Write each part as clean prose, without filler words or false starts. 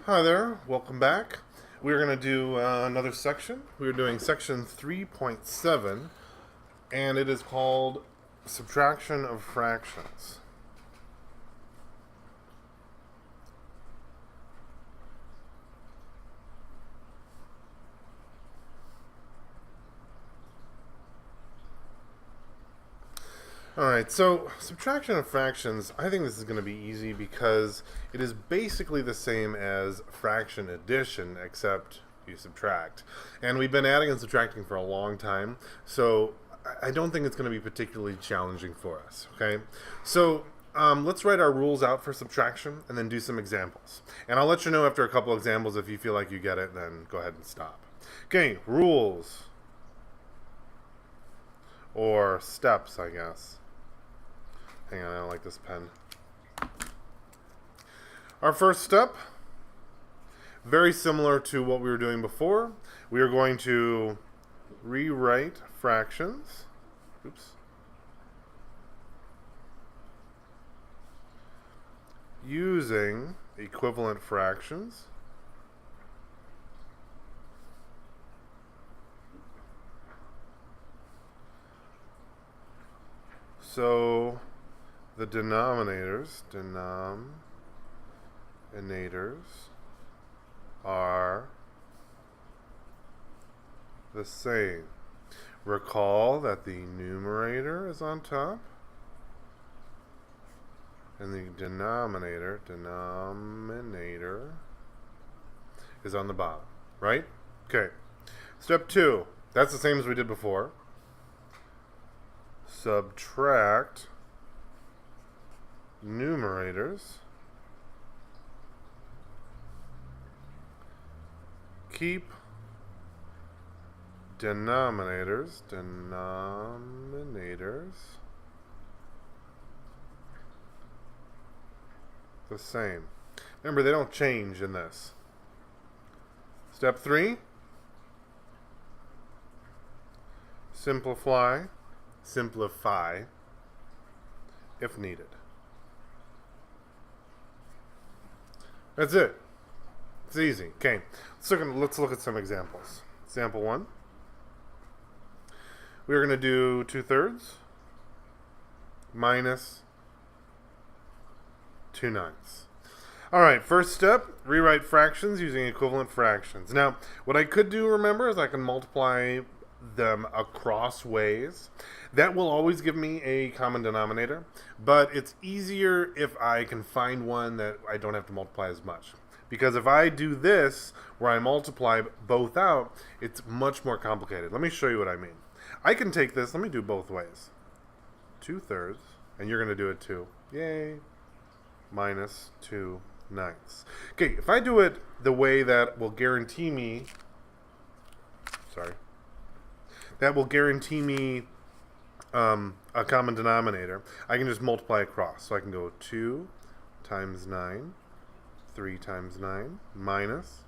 Hi there, welcome back. We're going to do another section. We're doing section 3.7, and it is called Subtraction of Fractions. Alright, so subtraction of fractions, I think this is going to be easy because it is basically the same as fraction addition, except you subtract. And we've been adding and subtracting for a long time, so I don't think it's going to be particularly challenging for us, okay? So let's write our rules out for subtraction and then do some examples. And I'll let you know after a couple examples if you feel like you get it, then go ahead and stop. Okay, rules. Or steps, I guess. Hang on, I don't like this pen. Our first step, very similar to what we were doing before. We are going to rewrite fractions. Oops. Using equivalent fractions. So the denominators are the same. Recall that the numerator is on top and the denominator is on the bottom, right? Okay. Step 2. That's the same as we did before. Subtract numerators. Keep denominators the same. Remember, they don't change in this. Step 3. Simplify if needed. That's it. It's easy. Okay, let's look at some examples. Example 1. We're going to do 2/3 minus 2/9. All right, first step, rewrite fractions using equivalent fractions. Now, what I could do, remember, is I can multiply them across ways. That will always give me a common denominator, but it's easier if I can find one that I don't have to multiply as much. Because if I do this, where I multiply both out, it's much more complicated. Let me show you what I mean. I can take this, let me do both ways. 2/3, and you're going to do it too. Yay. Minus 2/9. Okay, if I do it the way that will guarantee me, a common denominator, I can just multiply across. So I can go 2 times 9, 3 times 9, minus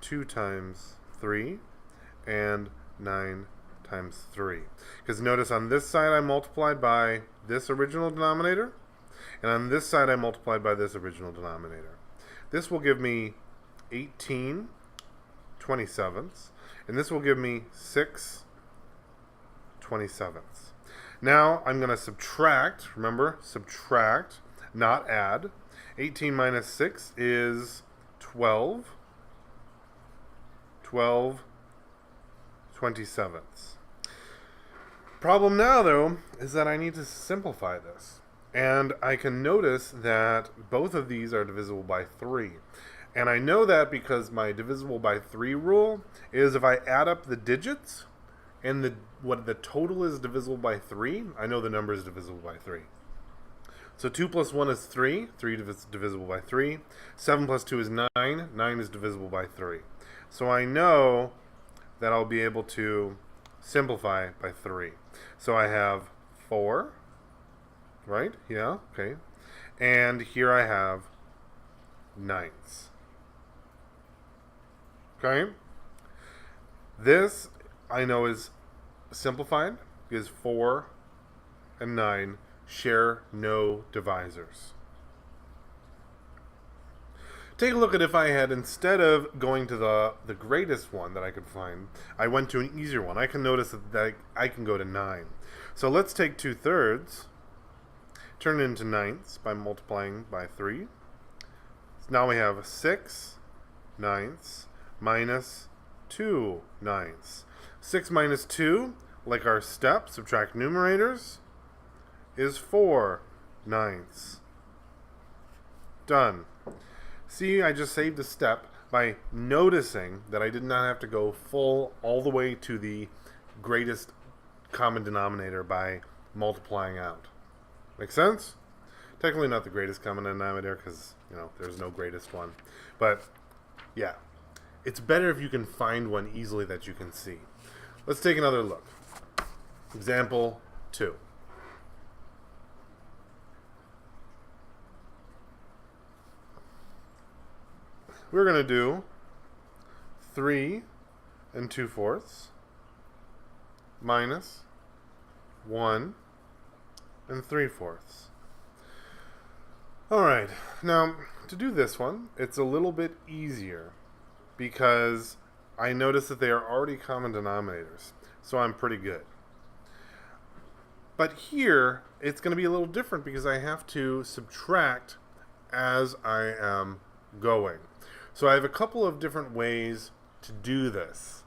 2 times 3, and 9 times 3. Because notice on this side I multiplied by this original denominator, and on this side I multiplied by this original denominator. This will give me 18 27ths, and this will give me 6 27ths. Now I'm going to subtract. Remember, subtract, not add. 18 minus 6 is 12. 12 27ths. Problem now, though, is that I need to simplify this. And I can notice that both of these are divisible by 3. And I know that because my divisible by 3 rule is if I add up the digits and what the total is divisible by 3, I know the number is divisible by 3. So 2 plus 1 is 3. 3 is divisible by 3. 7 plus 2 is 9. 9 is divisible by 3. So I know that I'll be able to simplify by 3. So I have 4, right? Yeah, okay. And here I have 9ths. Okay? This I know is simplified because 4 and 9 share no divisors. Take a look at if I had, instead of going to the greatest one that I could find, I went to an easier one. I can notice that I can go to 9. So let's take 2/3, turn it into ninths by multiplying by 3. So now we have 6 ninths minus 2 ninths. 6 minus 2, like our step, subtract numerators, is 4 ninths. Done. See, I just saved a step by noticing that I did not have to go full all the way to the greatest common denominator by multiplying out. Make sense? Technically not the greatest common denominator because, there's no greatest one. But, yeah. It's better if you can find one easily that you can see. Let's take another look. Example 2. We're going to do 3 2/4 minus 1 3/4. Alright, now to do this one, it's a little bit easier because I notice that they are already common denominators, so I'm pretty good. But here, it's going to be a little different because I have to subtract as I am going. So I have a couple of different ways to do this.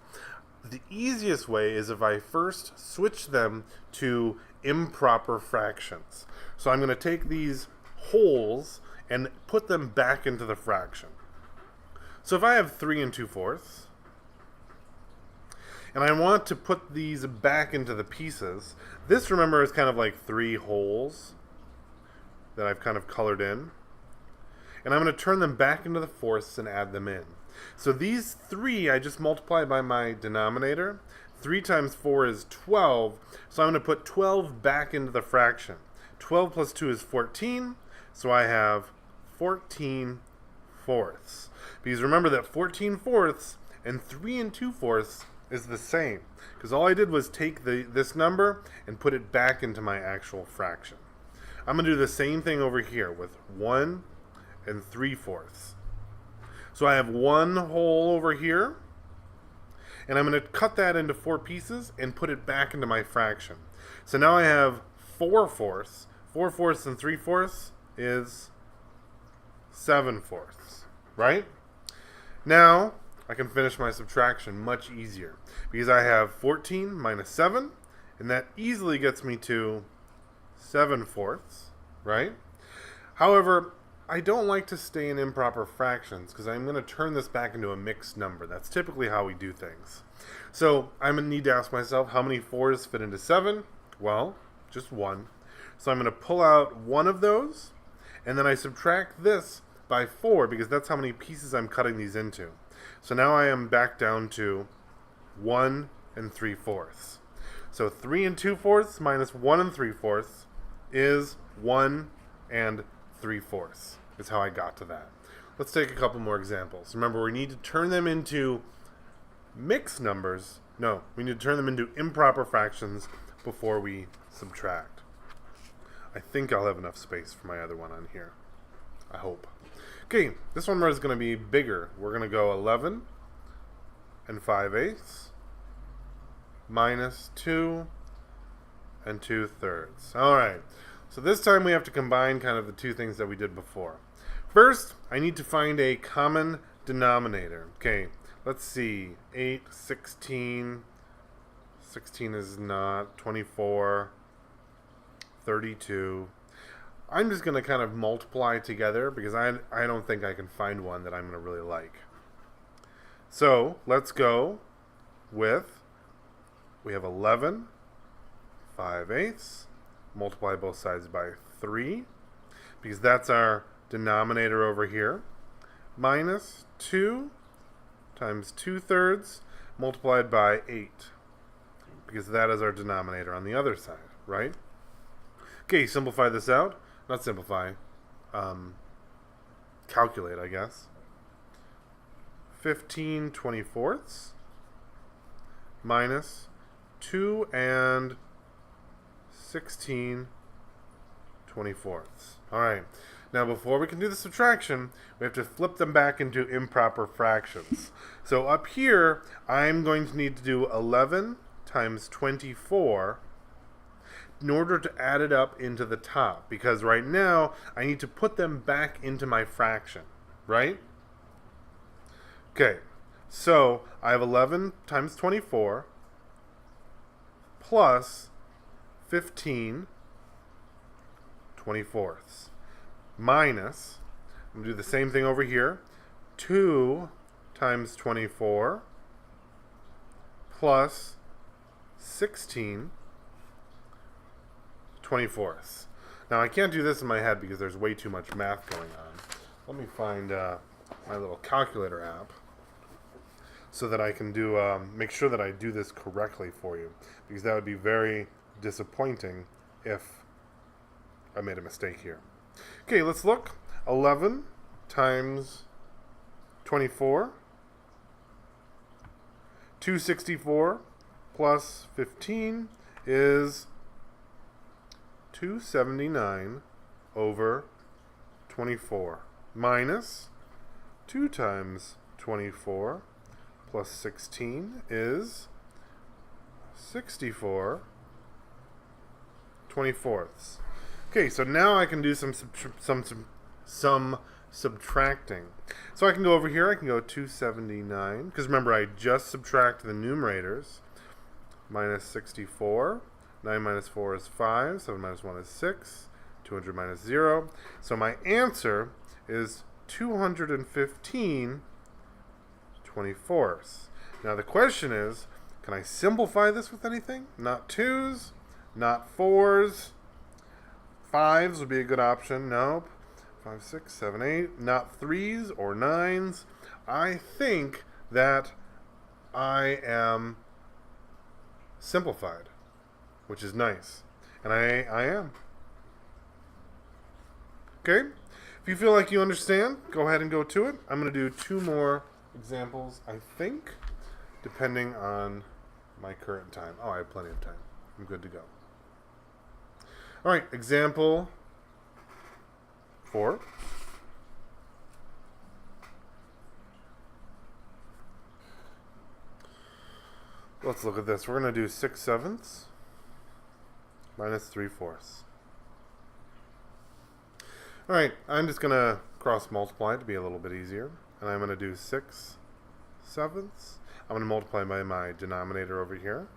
The easiest way is if I first switch them to improper fractions. So I'm going to take these wholes and put them back into the fraction. So if I have 3 2/4, and I want to put these back into the pieces, this, remember, is kind of like 3 holes that I've kind of colored in. And I'm going to turn them back into the fourths and add them in. So these 3 I just multiply by my denominator. 3 times 4 is 12, so I'm going to put 12 back into the fraction. 12 plus 2 is 14, so I have 14 fourths. Because remember that 14 fourths and 3 2/4 is the same, because all I did was take this number and put it back into my actual fraction. I'm going to do the same thing over here with 1 3/4. So I have 1 whole over here, and I'm going to cut that into 4 pieces and put it back into my fraction. So now I have 4 fourths. 4 fourths and 3/4 is 7 fourths, right? Now I can finish my subtraction much easier because I have 14 minus 7, and that easily gets me to 7 fourths, right? However, I don't like to stay in improper fractions because I'm going to turn this back into a mixed number. That's typically how we do things. So I'm going to need to ask myself, how many 4s fit into 7? Well, just 1. So I'm going to pull out one of those, and then I subtract this by 4 because that's how many pieces I'm cutting these into. So now I am back down to 1 3/4. So 3 2/4 minus 1 3/4 is 1 3/4. Is how I got to that. Let's take a couple more examples. Remember, we need to turn them into mixed numbers. No, we need to turn them into improper fractions before we subtract. I think I'll have enough space for my other one on here. I hope. Okay, this one is going to be bigger. We're going to go 11 5/8 minus 2 2/3. All right. So this time we have to combine kind of the two things that we did before. First, I need to find a common denominator. Okay, let's see. 8, 16. 16 is not. 24. 32. I'm just going to kind of multiply together because I don't think I can find one that I'm going to really like. So let's go with, we have 11 5/8. Multiply both sides by 3 because that's our denominator over here, minus 2 times 2/3 multiplied by 8 because that is our denominator on the other side, right? Okay, simplify this out. Not simplify, calculate, I guess. 15 24ths minus 2 16 24ths. All right. Now, before we can do the subtraction, we have to flip them back into improper fractions. So up here, I'm going to need to do 11 times 24 in order to add it up into the top, because right now I need to put them back into my fraction, right? Okay, so I have 11 times 24 plus 15 24ths minus, I'm going to do the same thing over here, 2 times 24 plus 16 24ths. Now I can't do this in my head because there's way too much math going on. Let me find my little calculator app so that I can do make sure that I do this correctly for you, because that would be very disappointing if I made a mistake here. Okay, let's look. 11 times 24, 264 plus 15 is 279 over 24 minus 2 times 24 plus 16 is 64 24ths. Okay, so now I can do some subtracting. So I can go over here, I can go 279, because remember I just subtract the numerators, minus 64, 9 minus 4 is 5, 7 minus 1 is 6, 200 minus 0. So my answer is 215 24ths. Now the question is, can I simplify this with anything? Not 2s, not 4s. 5s would be a good option. Nope. 5, 6, 7, 8. Not 3s or 9s. I think that I am simplified, which is nice. And I am. Okay? If you feel like you understand, go ahead and go to it. I'm going to do 2 more examples, I think, depending on my current time. Oh, I have plenty of time. I'm good to go. All right, example 4. Let's look at this. We're going to do 6/7 minus 3/4. All right, I'm just going to cross multiply to be a little bit easier. And I'm going to do 6/7. I'm going to multiply by my denominator over here.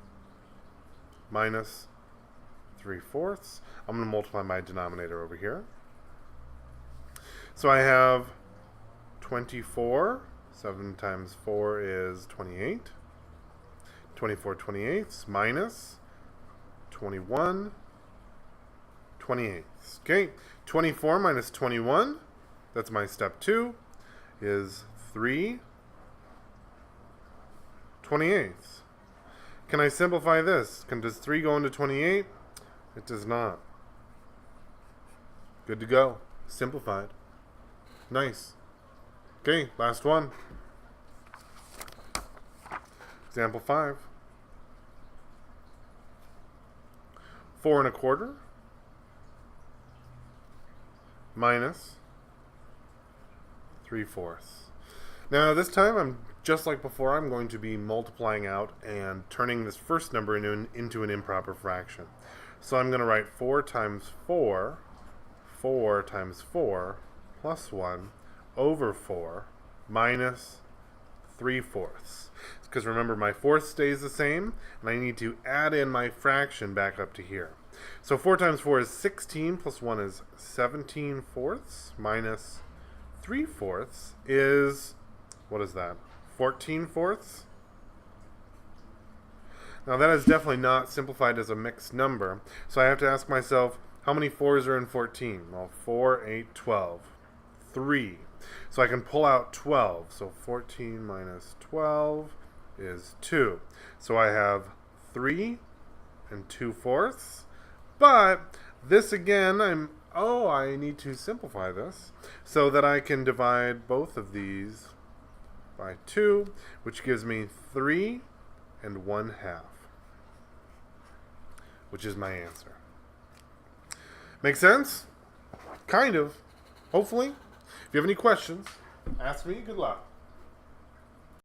Minus 3/4. I'm going to multiply my denominator over here. So I have 24. 7 times 4 is 28. 24 28ths minus 21 28ths. Okay, 24 minus 21, that's my step 2, is 3 28ths. Can I simplify this? Does 3 go into 28? It does not. Good to go. Simplified. Nice. Okay, last one. Example 5. 4 1/4 minus 3/4. Now this time I'm just like before, I'm going to be multiplying out and turning this first number into an improper fraction. So I'm going to write 4 times 4, 4 times 4 plus 1 over 4 minus 3/4. Because remember, my fourth stays the same, and I need to add in my fraction back up to here. So 4 times 4 is 16, plus 1 is 17/4, minus 3/4 is, what is that, 14/4? Now that is definitely not simplified as a mixed number, so I have to ask myself, how many 4s are in 14? Well, 4, 8, 12. 3. So I can pull out 12. So 14 minus 12 is 2. So I have 3 and 2/4. But this again, I need to simplify this so that I can divide both of these by 2, which gives me 3 and 1/2, which is my answer. Make sense? Kind of. hopefully, if you have any questions, ask me. Good luck.